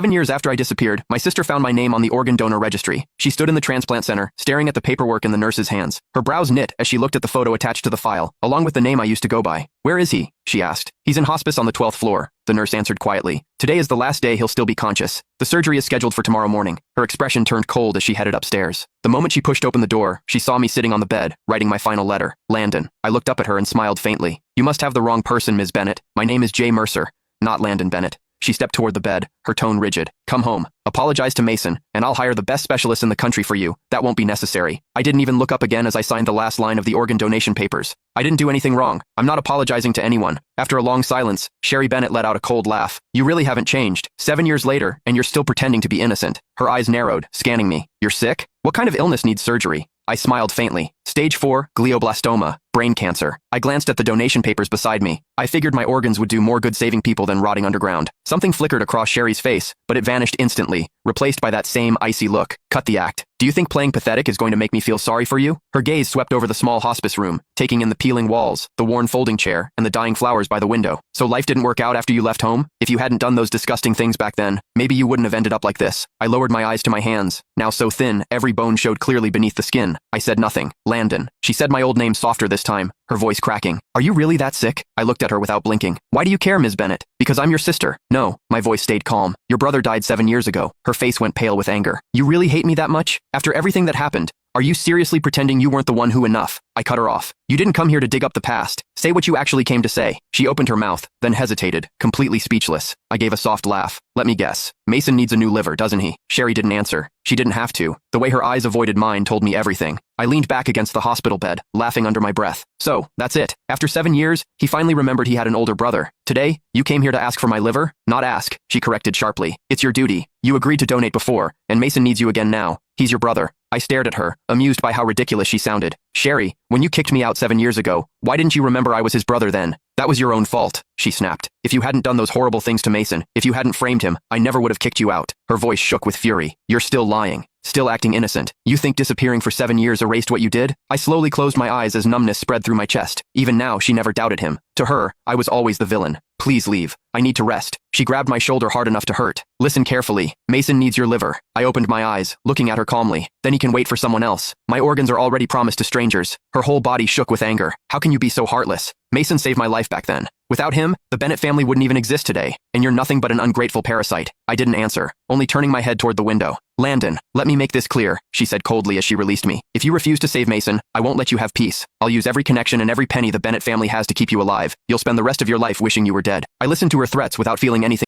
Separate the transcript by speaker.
Speaker 1: 7 years after I disappeared, my sister found my name on the organ donor registry. She stood in the transplant center, staring at the paperwork in the nurse's hands. Her brows knit as she looked at the photo attached to the file, along with the name I used to go by. "Where is he?" she asked. "He's in hospice on the 12th floor," the nurse answered quietly. "Today is the last day he'll still be conscious. The surgery is scheduled for tomorrow morning." Her expression turned cold as she headed upstairs. The moment she pushed open the door, she saw me sitting on the bed, writing my final letter, Landon. I looked up at her and smiled faintly. "You must have the wrong person, Ms. Bennett. My name is Jay Mercer, not Landon Bennett." She stepped toward the bed, her tone rigid. "Come home, apologize to Mason, and I'll hire the best specialist in the country for you. That won't be necessary." I didn't even look up again as I signed the last line of the organ donation papers. I didn't do anything wrong. I'm not apologizing to anyone. After a long silence, Sherry Bennett let out a cold laugh. "You really haven't changed. 7 years later, and you're still pretending to be innocent." Her eyes narrowed, scanning me. "You're sick? What kind of illness needs surgery?" I smiled faintly. "Stage 4, glioblastoma, brain cancer." I glanced at the donation papers beside me. I figured my organs would do more good saving people than rotting underground. Something flickered across Sherry's face, but it vanished instantly, replaced by that same icy look. "Cut the act. Do you think playing pathetic is going to make me feel sorry for you?" Her gaze swept over the small hospice room, taking in the peeling walls, the worn folding chair, and the dying flowers by the window. "So life didn't work out after you left home? If you hadn't done those disgusting things back then, maybe you wouldn't have ended up like this." I lowered my eyes to my hands, now so thin, every bone showed clearly beneath the skin. I said nothing. "Landon." She said my old name softer this time, her voice cracking. "Are you really that sick?" I looked at her without blinking. "Why do you care, Ms. Bennett?" "Because I'm your sister." "No." My voice stayed calm. "Your brother died 7 years ago." Her face went pale with anger. "You really hate me that much? After everything that happened? Are you seriously pretending you weren't the one who enough?" I cut her off. "You didn't come here to dig up the past. Say what you actually came to say." She opened her mouth, then hesitated, completely speechless. I gave a soft laugh. "Let me guess. Mason needs a new liver, doesn't he?" Sherry didn't answer. She didn't have to. The way her eyes avoided mine told me everything. I leaned back against the hospital bed, laughing under my breath. "So, that's it. After 7 years, he finally remembered he had an older brother. Today, you came here to ask for my liver?" "Not ask," she corrected sharply. "It's your duty. You agreed to donate before, and Mason needs you again now. He's your brother." I stared at her, amused by how ridiculous she sounded. "Sherry, when you kicked me out 7 years ago, why didn't you remember I was his brother then?" "That was your own fault," she snapped. "If you hadn't done those horrible things to Mason, if you hadn't framed him, I never would have kicked you out." Her voice shook with fury. "You're still lying. Still acting innocent. You think disappearing for 7 years erased what you did?" I slowly closed my eyes as numbness spread through my chest. Even now, she never doubted him. To her, I was always the villain. "Please leave. I need to rest." She grabbed my shoulder hard enough to hurt. "Listen carefully. Mason needs your liver." I opened my eyes, looking at her calmly. "Then he can wait for someone else. My organs are already promised to strangers." Her whole body shook with anger. "How can you be so heartless? Mason saved my life back then. Without him, the Bennett family wouldn't even exist today, and you're nothing but an ungrateful parasite." I didn't answer, only turning my head toward the window. "Landon, let me make this clear," she said coldly as she released me. "If you refuse to save Mason, I won't let you have peace. I'll use every connection and every penny the Bennett family has to keep you alive. You'll spend the rest of your life wishing you were dead." I listened to her threats without feeling anything